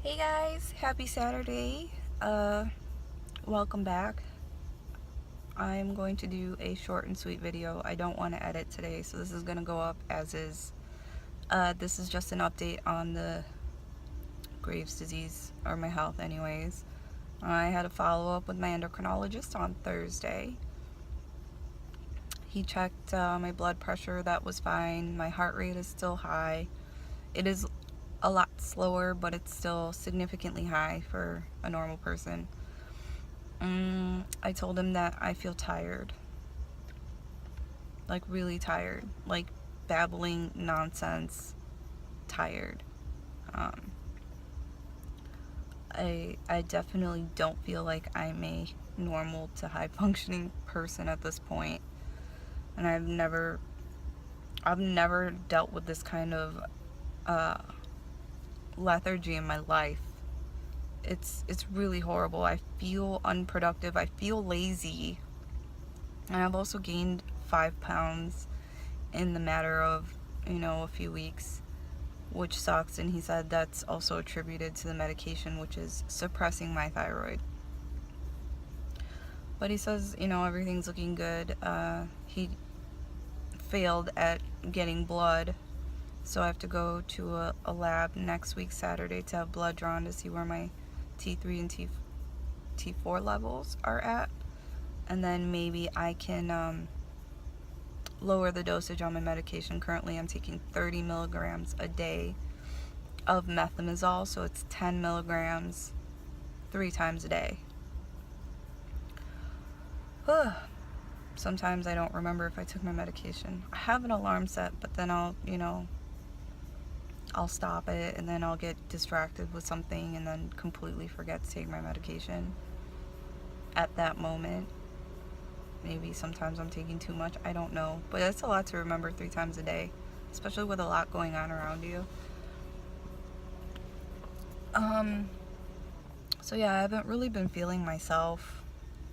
Hey guys, happy Saturday. Welcome back. I'm going to do a short and sweet video. I don't want to edit today, so this is going to go up as is. This is just an update on the Graves' disease, or my health anyways. I had a follow-up with my endocrinologist on Thursday. He checked my blood pressure, that was fine. My heart rate is still high. It is a lot slower, but it's still significantly high for a normal person. I told him that I feel tired, like really tired, like babbling nonsense tired. I definitely don't feel like I'm a normal to high functioning person at this point, and I've never dealt with this kind of lethargy in my life. It's really horrible. I feel unproductive. I feel lazy. And I've also gained 5 pounds in the matter of, a few weeks, which sucks. And he said that's also attributed to the medication, which is suppressing my thyroid. But he says, everything's looking good. He failed at getting blood, so I have to go to a lab next week, Saturday, to have blood drawn to see where my T3 and T4 levels are at, and then maybe I can lower the dosage on my medication. Currently I'm taking 30 milligrams a day of methimazole, so it's 10 milligrams 3 times a day. Sometimes I don't remember if I took my medication. I have an alarm set, but then I'll stop it, and then I'll get distracted with something and then completely forget to take my medication at that moment. Maybe sometimes I'm taking too much, I don't know. But it's a lot to remember 3 times a day, especially with a lot going on around you. So yeah, I haven't really been feeling myself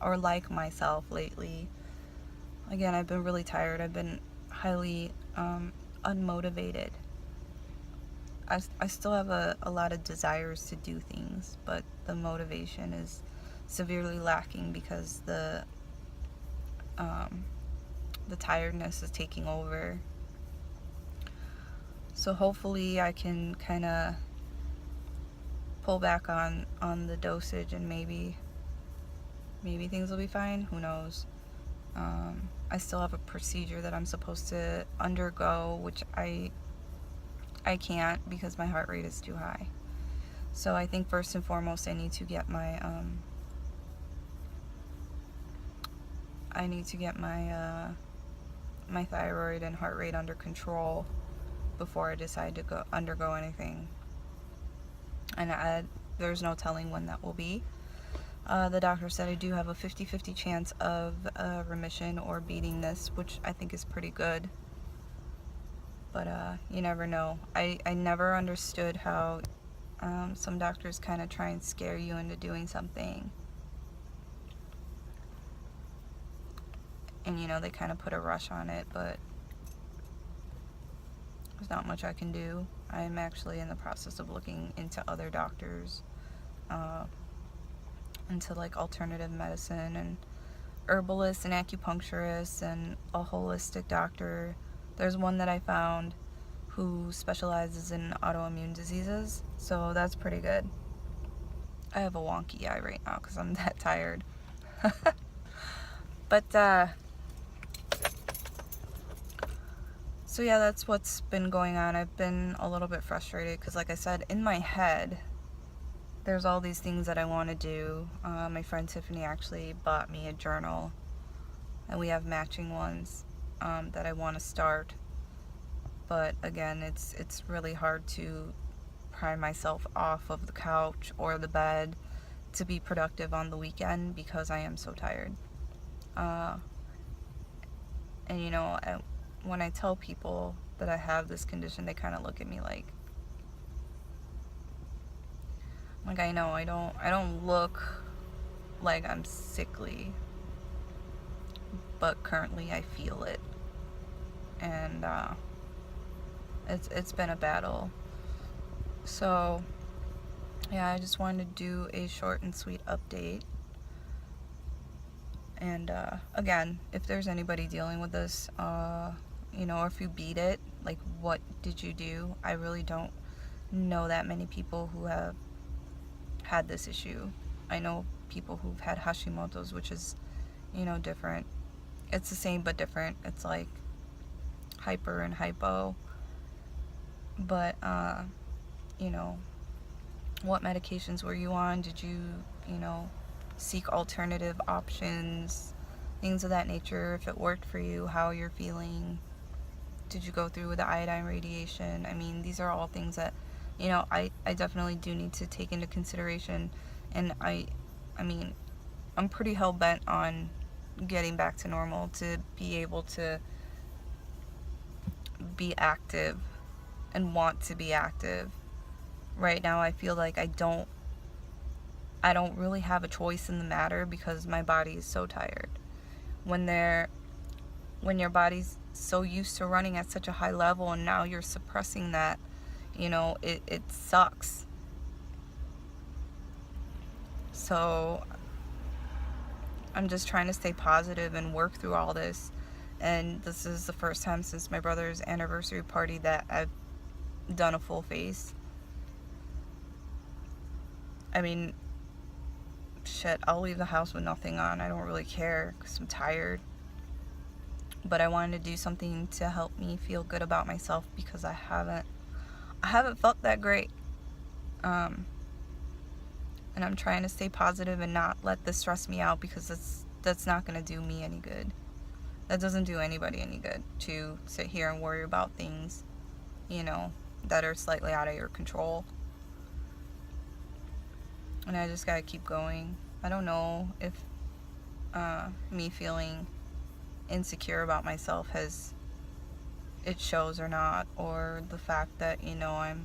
or like myself lately. Again, I've been really tired. I've been highly unmotivated. I still have a lot of desires to do things, but the motivation is severely lacking because the tiredness is taking over. So hopefully I can kind of pull back on the dosage, and maybe things will be fine. Who knows? I still have a procedure that I'm supposed to undergo, which I can't because my heart rate is too high. So I think first and foremost I need to get my my thyroid and heart rate under control before I decide to undergo anything. And there's no telling when that will be. The doctor said I do have a 50-50 chance of remission or beating this, which I think is pretty good. But you never know. I never understood how some doctors kind of try and scare you into doing something. And they kind of put a rush on it, but there's not much I can do. I'm actually in the process of looking into other doctors, into like alternative medicine and herbalists and acupuncturists and a holistic doctor. There's one that I found who specializes in autoimmune diseases, so that's pretty good. I have a wonky eye right now because I'm that tired. But so yeah, that's what's been going on. I've been a little bit frustrated because, like I said, in my head there's all these things that I want to do. My friend Tiffany actually bought me a journal, and we have matching ones that I want to start. But again, it's really hard to pry myself off of the couch or the bed to be productive on the weekend because I am so tired. And when I tell people that I have this condition, they kind of look at me like I know I don't look like I'm sickly, but currently I feel it, and it's been a battle. So yeah, I just wanted to do a short and sweet update. And again, if there's anybody dealing with this, you know, or if you beat it, like, what did you do? I really don't know that many people who have had this issue. I know people who've had Hashimoto's, which is, you know, different. It's the same but different. It's like hyper and hypo. But, you know, what medications were you on? Did you, you know, seek alternative options? Things of that nature. If it worked for you, how you're feeling. Did you go through with the iodine radiation? I mean, these are all things that, you know, I definitely do need to take into consideration. And I mean, I'm pretty hell-bent on getting back to normal, to be able to be active and want to be active. Right now I feel like I don't really have a choice in the matter because my body is so tired. When your body's so used to running at such a high level and now you're suppressing that, you know, it sucks. So I'm just trying to stay positive and work through all this. And this is the first time since my brother's anniversary party that I've done a full face. I mean, shit, I'll leave the house with nothing on. I don't really care because I'm tired. But I wanted to do something to help me feel good about myself because I haven't felt that great. And I'm trying to stay positive and not let this stress me out because that's not going to do me any good. That doesn't do anybody any good to sit here and worry about things, you know, that are slightly out of your control. And I just gotta keep going. I don't know if me feeling insecure about myself it shows or not, or the fact that, you know, I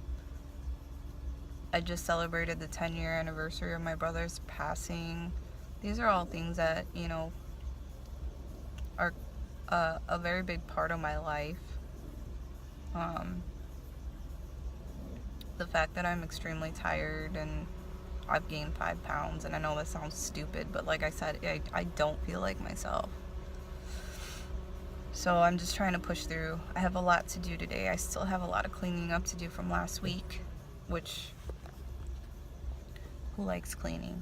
just celebrated the 10-year anniversary of my brother's passing. These are all things that, you know, are a very big part of my life. The fact that I'm extremely tired and I've gained 5 pounds, and I know that sounds stupid, but like I said, I don't feel like myself. So I'm just trying to push through. I have a lot to do today. I still have a lot of cleaning up to do from last week, which, who likes cleaning?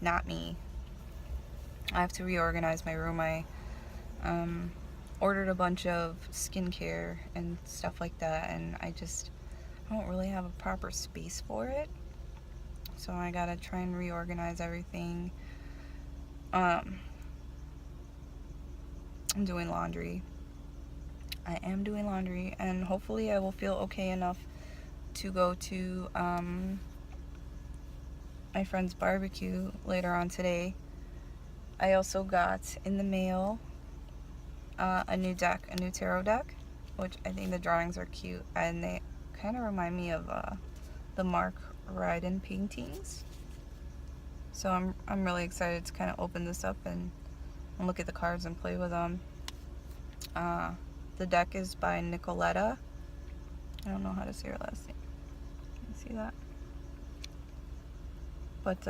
Not me. I have to reorganize my room. I ordered a bunch of skincare and stuff like that, and I don't really have a proper space for it. So I gotta try and reorganize everything. I'm doing laundry. I am doing laundry, and hopefully I will feel okay enough to go to my friend's barbecue later on today. I also got in the mail a new tarot deck, which I think the drawings are cute, and they kind of remind me of the Mark Ryden paintings. So I'm really excited to kind of open this up and look at the cards and play with them. The deck is by Nicoletta. I don't know how to say her last name. Can you see that? But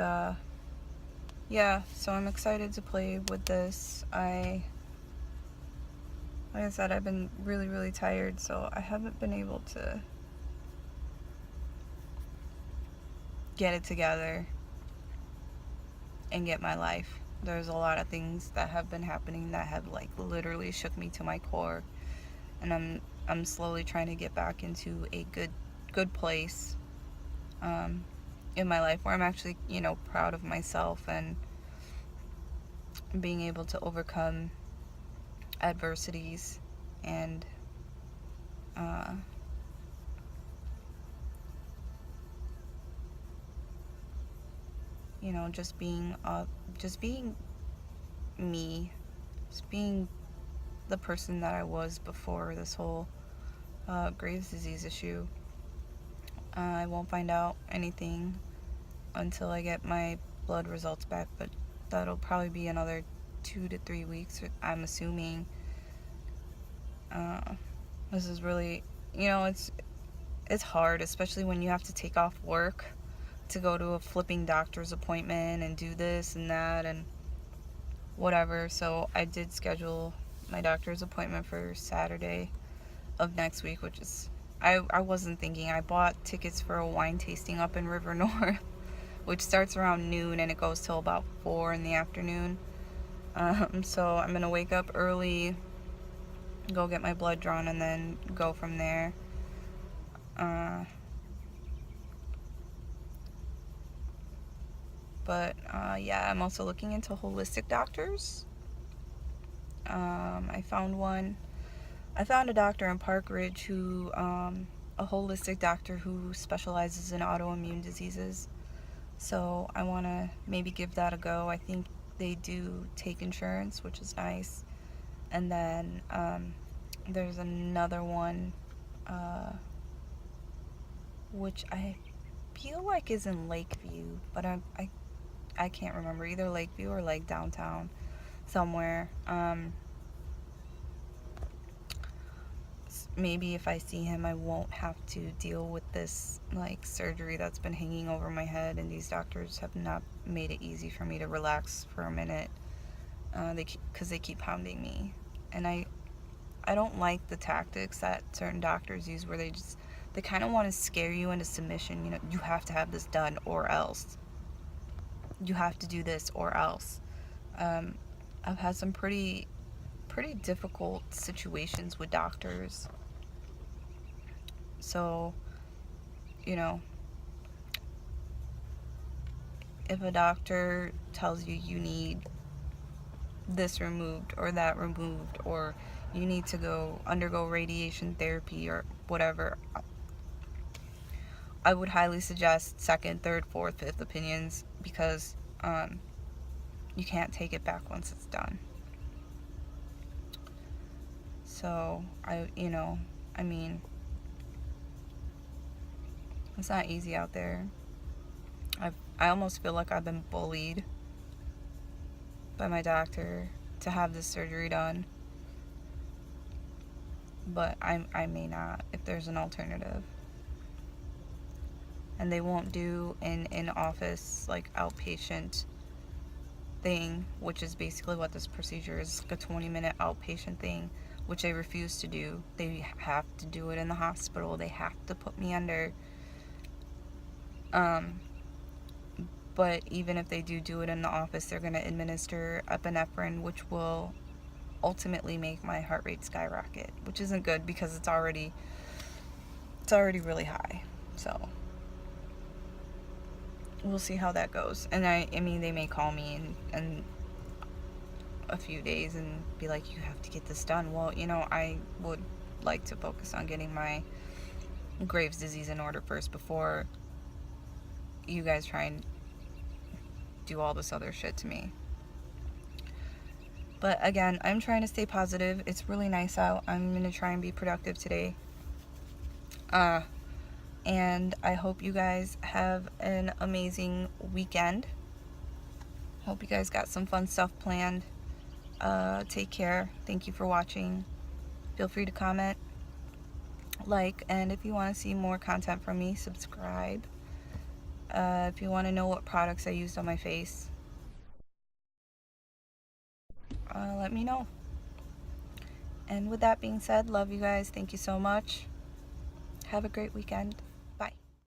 yeah, so I'm excited to play with this. Like I said, I've been really, really tired, so I haven't been able to get it together and get my life. There's a lot of things that have been happening that have like literally shook me to my core, and I'm slowly trying to get back into a good place in my life where I'm actually, you know, proud of myself and being able to overcome adversities and you know, just being me, just being the person that I was before this whole Graves' disease issue. I won't find out anything until I get my blood results back, but that'll probably be another 2 to 3 weeks, I'm assuming. This is really, you know, it's hard, especially when you have to take off work to go to a flipping doctor's appointment and do this and that and whatever. So I did schedule my doctor's appointment for Saturday of next week, which is, I wasn't thinking. I bought tickets for a wine tasting up in River North, which starts around noon and it goes till about 4 in the afternoon. So I'm gonna wake up early, go get my blood drawn, and then go from there. Yeah, I'm also looking into holistic doctors. I found a doctor in Park Ridge who, a holistic doctor who specializes in autoimmune diseases. So I want to maybe give that a go. I think they do take insurance, which is nice. And then there's another one, which I feel like is in Lakeview, but I can't remember, either Lakeview or like downtown somewhere. Maybe if I see him, I won't have to deal with this like surgery that's been hanging over my head, and these doctors have not made it easy for me to relax for a minute, because they keep pounding me, and I don't like the tactics that certain doctors use, where they kind of want to scare you into submission. You know, you have to have this done or else. You have to do this or else. I've had some pretty difficult situations with doctors. So, you know, if a doctor tells you you need this removed or that removed, or you need to go undergo radiation therapy or whatever, I would highly suggest second, third, fourth, fifth opinions, because you can't take it back once it's done. So I mean, it's not easy out there. I almost feel like I've been bullied by my doctor to have this surgery done, but I may not if there's an alternative. And they won't do an in-office like outpatient thing, which is basically what this procedure is, like a 20-minute outpatient thing, which they refuse to do. They have to do it in the hospital. They have to put me under. But even if they do it in the office, they're going to administer epinephrine, which will ultimately make my heart rate skyrocket, which isn't good because it's already really high. So we'll see how that goes. And I mean, they may call me in a few days and be like, you have to get this done. Well, I would like to focus on getting my Graves' disease in order first before you guys try and do all this other shit to me. But again, I'm trying to stay positive. It's really nice out. I'm gonna try and be productive today. And I hope you guys have an amazing weekend. Hope you guys got some fun stuff planned. Take care. Thank you for watching. Feel free to comment, like, and if you want to see more content from me, subscribe. If you want to know what products I used on my face, let me know. And with that being said, love you guys. Thank you so much. Have a great weekend.